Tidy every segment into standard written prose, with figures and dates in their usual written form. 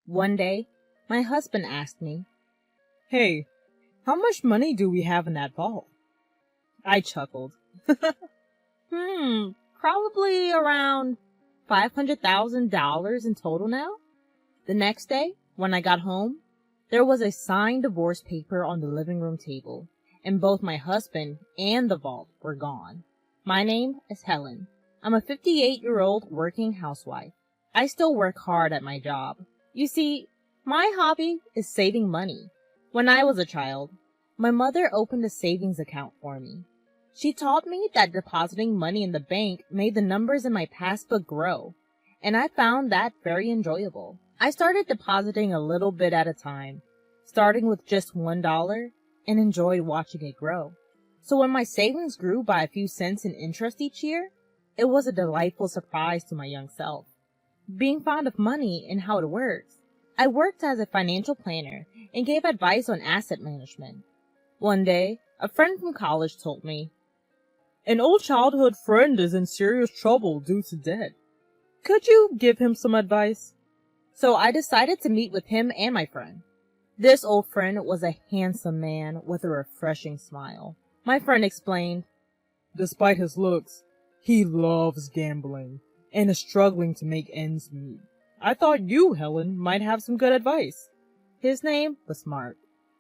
One day, my husband asked me, Hey, how much money do we have in that vault? I chuckled. Probably around $500,000 in total now. The next day, when I got home, there was a signed divorce paper on the living room table, and both my husband and the vault were gone. My name is Helen. I'm a 58-year-old working housewife. I still work hard at my job. You see, my hobby is saving money. When I was a child, my mother opened a savings account for me. She taught me that depositing money in the bank made the numbers in my passbook grow, and I found that very enjoyable. I started depositing a little bit at a time, starting with just $1, and enjoyed watching it grow. So when my savings grew by a few cents in interest each year, it was a delightful surprise to my young self. Being fond of money and how it works, I worked as a financial planner and gave advice on asset management. One day, a friend from college told me, An old childhood friend is in serious trouble due to debt. Could you give him some advice? So I decided to meet with him and my friend. This old friend was a handsome man with a refreshing smile. My friend explained, Despite his looks, he loves gambling and is struggling to make ends meet. I thought you, Helen, might have some good advice. His name was Mark.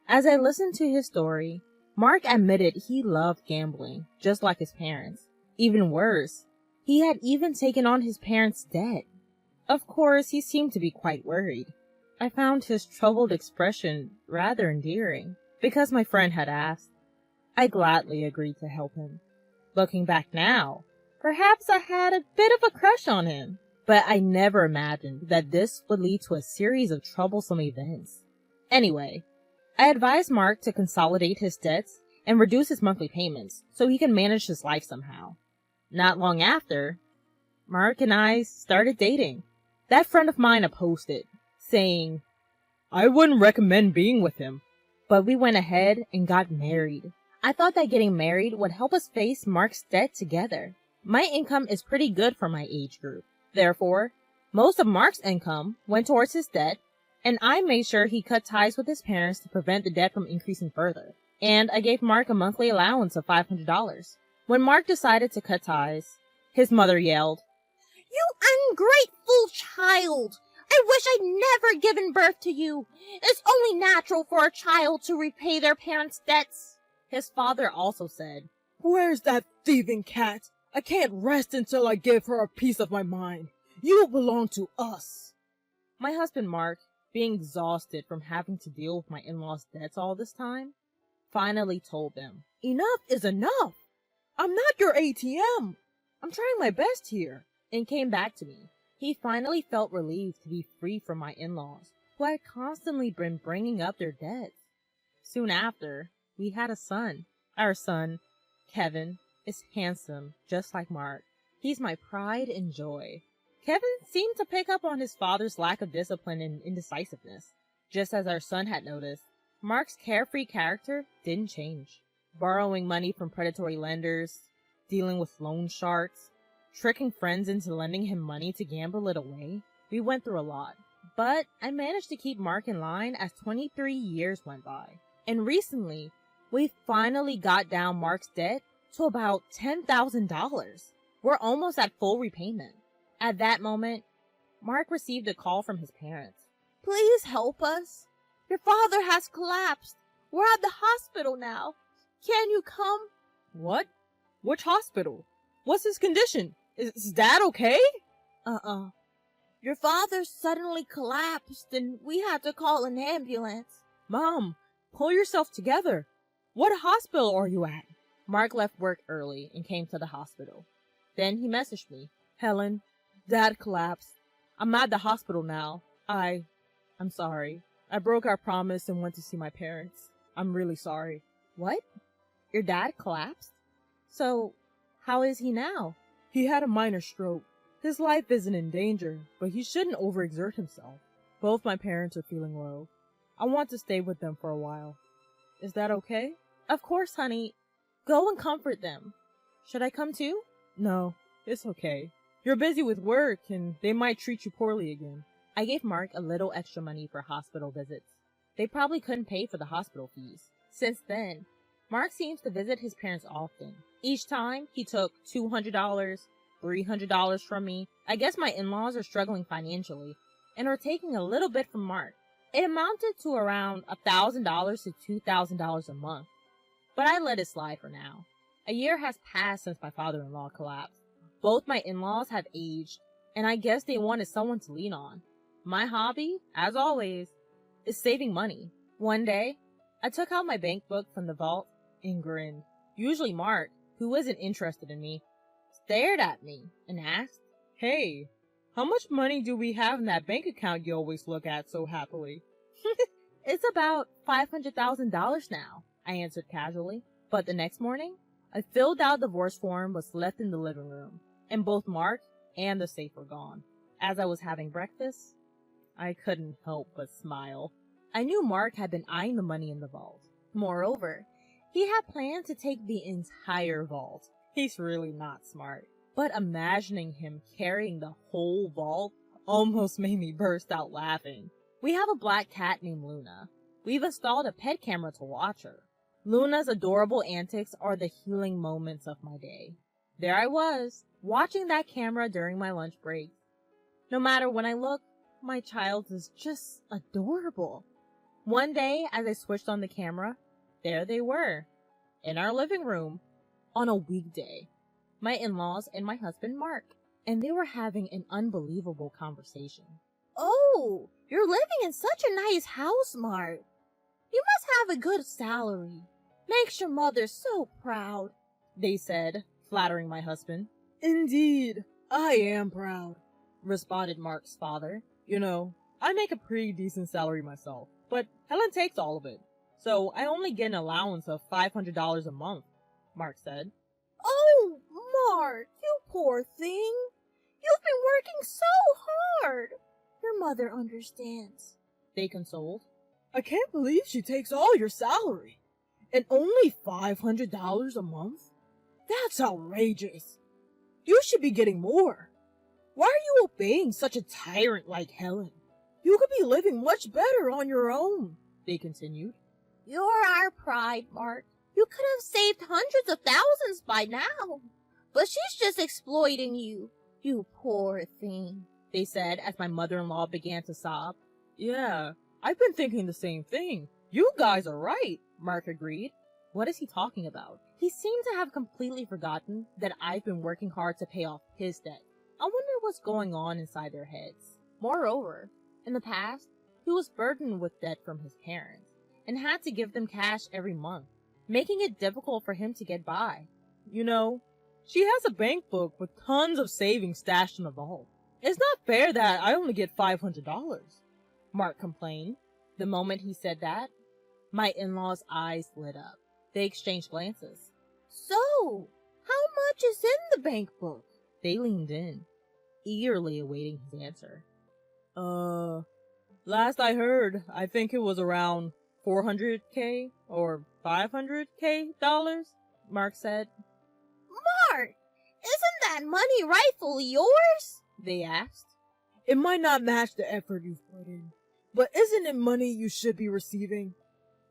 As I listened to his story, Mark admitted he loved gambling, just like his parents. Even worse, he had even taken on his parents' debt. Of course, he seemed to be quite worried. I found his troubled expression rather endearing. Because my friend had asked, I gladly agreed to help him. Looking back now, perhaps I had a bit of a crush on him, but I never imagined that this would lead to a series of troublesome events. Anyway, I advised Mark to consolidate his debts and reduce his monthly payments so he can manage his life somehow. Not long after, Mark and I started dating. That friend of mine opposed it, saying, I wouldn't recommend being with him. But we went ahead and got married. I thought that getting married would help us face Mark's debt together. My income is pretty good for my age group. Therefore, most of Mark's income went towards his debt, and I made sure he cut ties with his parents to prevent the debt from increasing further. And I gave Mark a monthly allowance of $500. When Mark decided to cut ties, his mother yelled, You ungrateful child! I wish I'd never given birth to you. It's only natural for a child to repay their parents' debts. His father also said, Where's that thieving cat? I can't rest until I give her a piece of my mind. You belong to us. My husband Mark, being exhausted from having to deal with my in-laws' debts all this time, finally told them, Enough is enough. I'm not your ATM. I'm trying my best here. And came back to me. He finally felt relieved to be free from my in-laws, who had constantly been bringing up their debts. Soon after, we had a son. Our son, Kevin, is handsome, just like Mark. He's my pride and joy. Kevin seemed to pick up on his father's lack of discipline and indecisiveness. Just as our son had noticed, Mark's carefree character didn't change. Borrowing money from predatory lenders, dealing with loan sharks, tricking friends into lending him money to gamble it away. We went through a lot, but I managed to keep Mark in line as 23 years went by. And recently, we finally got down Mark's debt to about $10,000. We're almost at full repayment. At that moment, Mark received a call from his parents. Please help us. Your father has collapsed. We're at the hospital now. Can you come? What? Which hospital? What's his condition? Is Dad okay? Your father suddenly collapsed and we had to call an ambulance. Mom, pull yourself together. What hospital are you at? Mark left work early and came to the hospital. Then he messaged me. Helen, Dad collapsed. I'm at the hospital now. I'm sorry. I broke our promise and went to see my parents. I'm really sorry. What? Your dad collapsed? So, how is he now? He had a minor stroke. His life isn't in danger, but he shouldn't overexert himself. Both my parents are feeling low. I want to stay with them for a while. Is that okay? Of course, honey. Go and comfort them. Should I come too? No, it's okay. You're busy with work and they might treat you poorly again. I gave Mark a little extra money for hospital visits. They probably couldn't pay for the hospital fees. Since then, Mark seems to visit his parents often. Each time, he took $200, $300 from me. I guess my in-laws are struggling financially and are taking a little bit from Mark. It amounted to around $1,000 to $2,000 a month. But I let it slide for now. A year has passed since my father-in-law collapsed. Both my in-laws have aged, and I guess they wanted someone to lean on. My hobby, as always, is saving money. One day, I took out my bank book from the vault and grinned. Usually Mark, who isn't interested in me, stared at me and asked, Hey, how much money do we have in that bank account you always look at so happily? It's about $500,000 now, I answered casually. But the next morning, a filled out divorce form was left in the living room, and both Mark and the safe were gone. As I was having breakfast, I couldn't help but smile. I knew Mark had been eyeing the money in the vault. Moreover, he had planned to take the entire vault. He's really not smart. But imagining him carrying the whole vault almost made me burst out laughing. We have a black cat named Luna. We've installed a pet camera to watch her. Luna's adorable antics are the healing moments of my day. There I was, watching that camera during my lunch break. No matter when I look, my child is just adorable. One day, as I switched on the camera, there they were, in our living room, on a weekday. My in-laws and my husband Mark, and they were having an unbelievable conversation. Oh, you're living in such a nice house, Mark. You must have a good salary. Makes your mother so proud, they said, flattering my husband. Indeed, I am proud, responded Mark's father. You know, I make a pretty decent salary myself, but Helen takes all of it, so I only get an allowance of $500 a month, Mark said. Oh, Mark, you poor thing. You've been working so hard. Your mother understands, they consoled. I can't believe she takes all your salary. And only $500 a month? That's outrageous. You should be getting more. Why are you obeying such a tyrant like Helen? You could be living much better on your own, they continued. You're our pride, Mark. You could have saved hundreds of thousands by now. But she's just exploiting you. You poor thing, they said as my mother-in-law began to sob. Yeah, I've been thinking the same thing. You guys are right, Mark agreed. What is he talking about? He seemed to have completely forgotten that I've been working hard to pay off his debt. I wonder what's going on inside their heads. Moreover, in the past, he was burdened with debt from his parents and had to give them cash every month, making it difficult for him to get by. You know, she has a bank book with tons of savings stashed in a vault. It's not fair that I only get $500, Mark complained. The moment he said that, my in-laws' eyes lit up. They exchanged glances. So, how much is in the bank book? They leaned in, eagerly awaiting his answer. Last I heard, I think it was around $400K or $500K dollars, Mark said. Mark, isn't that money rightfully yours? They asked. It might not match the effort you've put in, but isn't it money you should be receiving?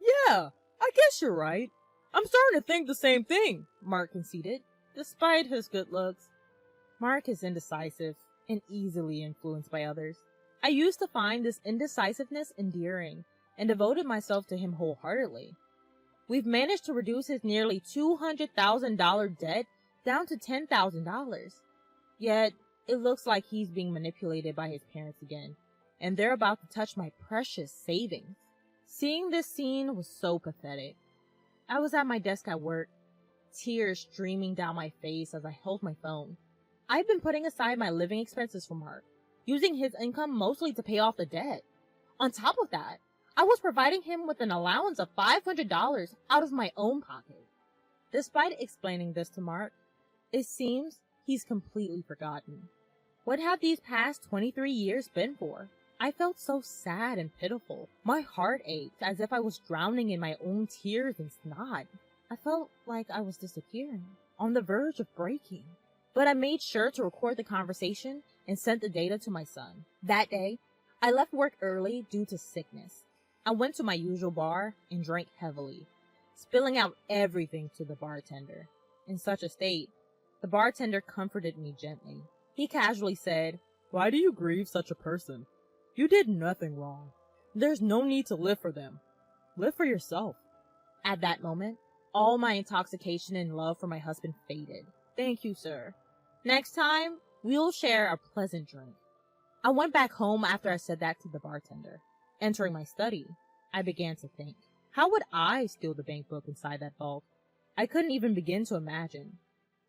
Yeah, I guess you're right. I'm starting to think the same thing, Mark conceded, despite his good looks. Mark is indecisive and easily influenced by others. I used to find this indecisiveness endearing and devoted myself to him wholeheartedly. We've managed to reduce his nearly $200,000 debt down to $10,000. Yet, it looks like he's being manipulated by his parents again, and they're about to touch my precious savings. Seeing this scene was so pathetic. I was at my desk at work, tears streaming down my face as I held my phone. I've been putting aside my living expenses for Mark, using his income mostly to pay off the debt. On top of that, I was providing him with an allowance of $500 out of my own pocket. Despite explaining this to Mark, it seems he's completely forgotten. What have these past 23 years been for? I felt so sad and pitiful. My heart ached as if I was drowning in my own tears and snot. I felt like I was disappearing, on the verge of breaking. But I made sure to record the conversation and sent the data to my son. That day, I left work early due to sickness. I went to my usual bar and drank heavily, spilling out everything to the bartender. In such a state, the bartender comforted me gently. He casually said, "Why do you grieve such a person? You did nothing wrong. There's no need to live for them. Live for yourself." At that moment, all my intoxication and love for my husband faded. Thank you, sir. Next time, we'll share a pleasant drink. I went back home after I said that to the bartender. Entering my study, I began to think, how would I steal the bank book inside that vault? I couldn't even begin to imagine.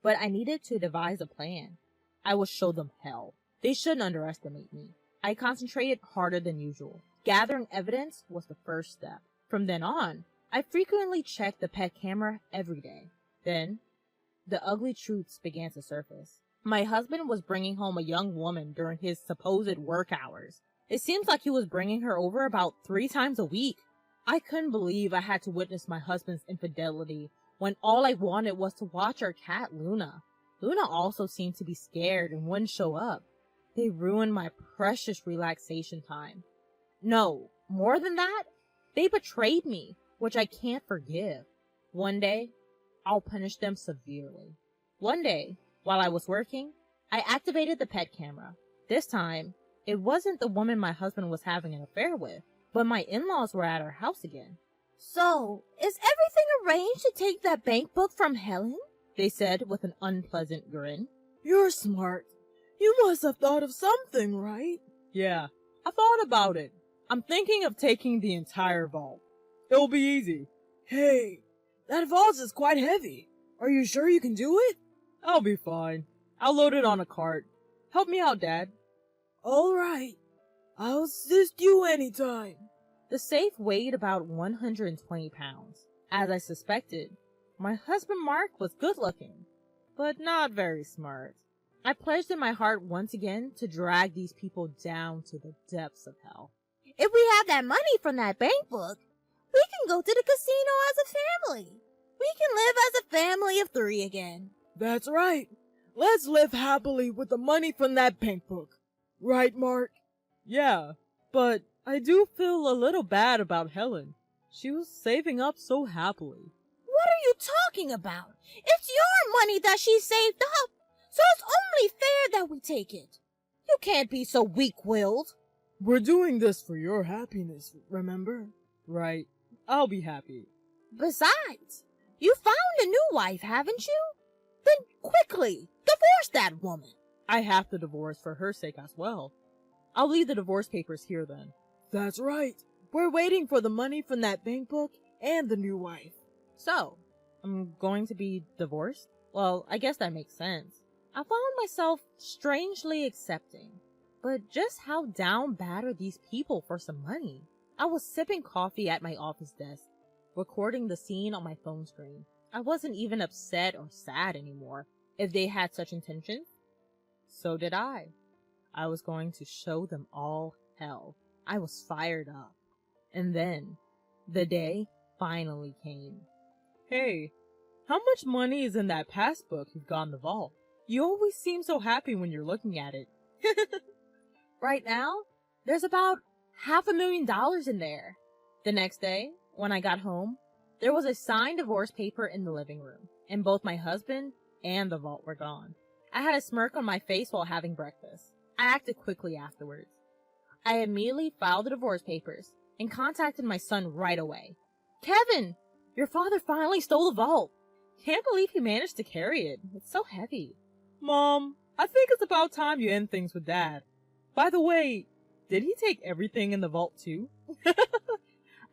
But I needed to devise a plan. I would show them hell. They shouldn't underestimate me. I concentrated harder than usual. Gathering evidence was the first step. From then on, I frequently checked the pet camera every day. Then, the ugly truths began to surface. My husband was bringing home a young woman during his supposed work hours. It seems like he was bringing her over about 3 times a week. I couldn't believe I had to witness my husband's infidelity when all I wanted was to watch our cat, Luna. Luna also seemed to be scared and wouldn't show up. They ruined my precious relaxation time. No, more than that, they betrayed me, which I can't forgive. One day, I'll punish them severely. One day, while I was working, I activated the pet camera. This time, it wasn't the woman my husband was having an affair with, but my in-laws were at our house again. So, is everything arranged to take that bank book from Helen? They said with an unpleasant grin. "You're smart. You must have thought of something, right?" "Yeah, I thought about it. I'm thinking of taking the entire vault. It'll be easy." "Hey, that vault is quite heavy. Are you sure you can do it?" "I'll be fine. I'll load it on a cart. Help me out, Dad." "All right. I'll assist you anytime." The safe weighed about 120 pounds. As I suspected, my husband Mark was good looking, but not very smart. I pledged in my heart once again to drag these people down to the depths of hell. If we have that money from that bank book, we can go to the casino as a family. We can live as a family of 3 again. "That's right. Let's live happily with the money from that bank book. Right, Mark?" "Yeah, but I do feel a little bad about Helen. She was saving up so happily." What are you talking about? It's your money that she saved up, so it's only fair that we take it. You can't be so weak-willed. "We're doing this for your happiness, remember?" "Right. I'll be happy." Besides, you found a new wife, haven't you? Then quickly, divorce that woman. I have to divorce for her sake as well. I'll leave the divorce papers here then. "That's right. We're waiting for the money from that bank book and the new wife." So, I'm going to be divorced? Well, I guess that makes sense. I found myself strangely accepting. But just how down bad are these people for some money? I was sipping coffee at my office desk, recording the scene on my phone screen. I wasn't even upset or sad anymore. If they had such intentions, so did I. I was going to show them all hell. I was fired up. And then, the day finally came. "Hey, how much money is in that passbook you've got in the vault? You always seem so happy when you're looking at it." Right now, there's about $500,000 in there. The next day, when I got home, there was a signed divorce paper in the living room, and both my husband and the vault were gone. I had a smirk on my face while having breakfast. I acted quickly afterwards. I immediately filed the divorce papers and contacted my son right away. "Kevin, your father finally stole the vault. Can't believe he managed to carry it. It's so heavy." "Mom, I think it's about time you end things with Dad. By the way, did he take everything in the vault too?"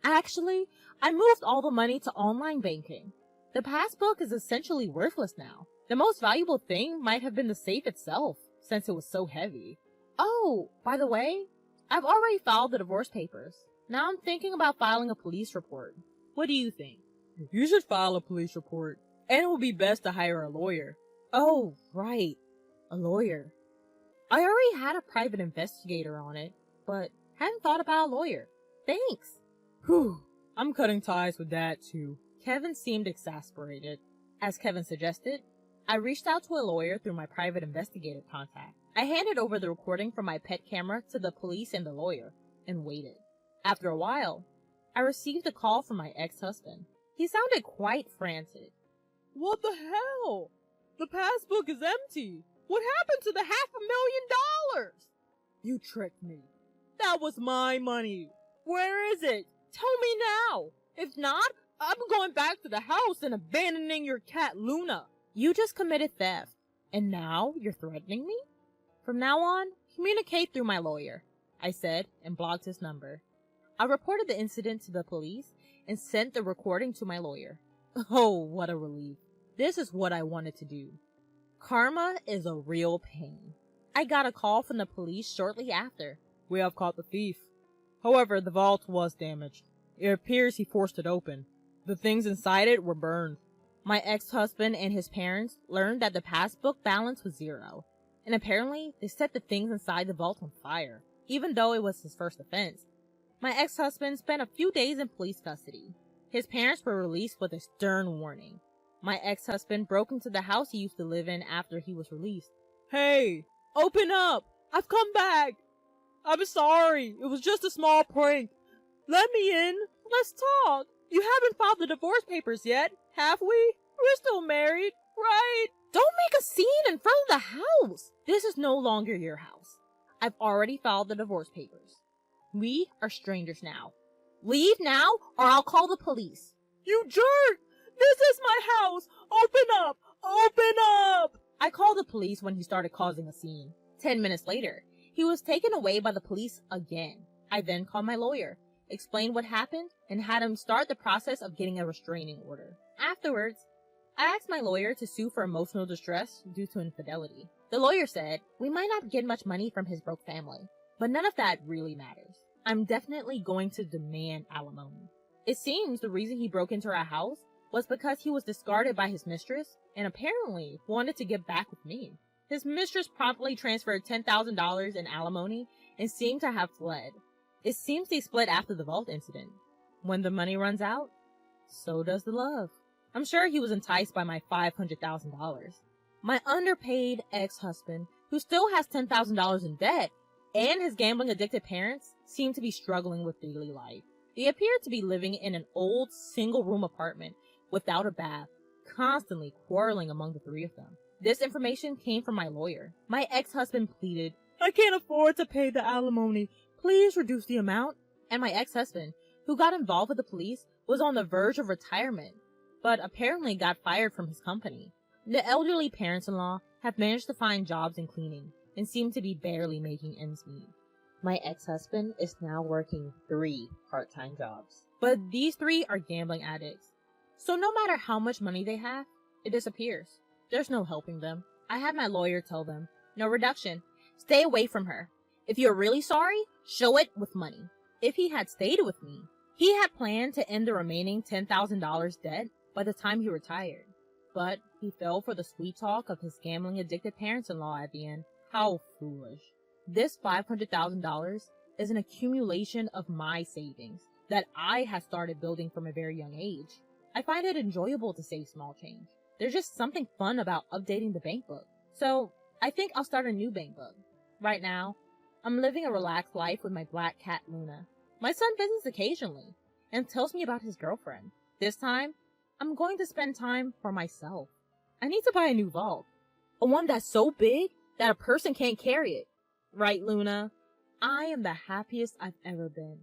Actually, I moved all the money to online banking. The passbook is essentially worthless now. The most valuable thing might have been the safe itself, since it was so heavy. Oh, by the way, I've already filed the divorce papers. Now I'm thinking about filing a police report. What do you think? "You should file a police report, and it would be best to hire a lawyer." Oh, right. A lawyer. I already had a private investigator on it, but hadn't thought about a lawyer. Thanks. Whew, I'm cutting ties with Dad too. Kevin seemed exasperated. As Kevin suggested, I reached out to a lawyer through my private investigator contact. I handed over the recording from my pet camera to the police and the lawyer, and waited. After a while, I received a call from my ex-husband. He sounded quite frantic. What the hell? The passbook is empty. What happened to the $500,000? You tricked me. That was my money. Where is it? Tell me now. If not, I'm going back to the house and abandoning your cat, Luna. You just committed theft, and now you're threatening me? From now on, communicate through my lawyer, I said, and blocked his number. I reported the incident to the police and sent the recording to my lawyer. Oh, what a relief. This is what I wanted to do. Karma is a real pain. I got a call from the police shortly after. We have caught the thief. However, the vault was damaged. It appears he forced it open. The things inside it were burned. My ex-husband and his parents learned that the passbook balance was 0, and apparently they set the things inside the vault on fire, even though it was his first offense. My ex-husband spent a few days in police custody. His parents were released with a stern warning. My ex-husband broke into the house he used to live in after he was released. Hey, open up! I've come back! I'm sorry, it was just a small prank. Let me in. Let's talk. You haven't filed the divorce papers yet, have we? We're still married, right? Don't make a scene in front of the house. This is no longer your house. I've already filed the divorce papers. We are strangers now. Leave now or I'll call the police. You jerk! This is my house! Open up! Open up! I called the police when he started causing a scene. 10 minutes later, he was taken away by the police again. I then called my lawyer, explained what happened, and had him start the process of getting a restraining order. Afterwards, I asked my lawyer to sue for emotional distress due to infidelity. The lawyer said, we might not get much money from his broke family, but none of that really matters. I'm definitely going to demand alimony. It seems the reason he broke into our house was because he was discarded by his mistress and apparently wanted to get back with me. His mistress promptly transferred $10,000 in alimony and seemed to have fled. It seems they split after the vault incident. When the money runs out, so does the love. I'm sure he was enticed by my $500,000. My underpaid ex-husband, who still has $10,000 in debt, and his gambling-addicted parents seem to be struggling with daily life. They appear to be living in an old single-room apartment without a bath, constantly quarreling among the three of them. This information came from my lawyer. My ex-husband pleaded, I can't afford to pay the alimony. Please reduce the amount. And my ex-husband, who got involved with the police, was on the verge of retirement, but apparently got fired from his company. The elderly parents-in-law have managed to find jobs in cleaning and seem to be barely making ends meet. My ex-husband is now working 3 part-time jobs, but these 3 are gambling addicts. So no matter how much money they have, it disappears. There's no helping them. I had my lawyer tell them, no reduction. Stay away from her. If you're really sorry, show it with money. If he had stayed with me, he had planned to end the remaining $10,000 debt by the time he retired. But he fell for the sweet talk of his gambling-addicted parents-in-law at the end. How foolish. This $500,000 is an accumulation of my savings that I had started building from a very young age. I find it enjoyable to save small change. There's just something fun about updating the bank book. So I think I'll start a new bank book. Right now, I'm living a relaxed life with my black cat Luna. My son visits occasionally and tells me about his girlfriend. This time, I'm going to spend time for myself. I need to buy a new vault. A one that's so big that a person can't carry it. Right, Luna? I am the happiest I've ever been.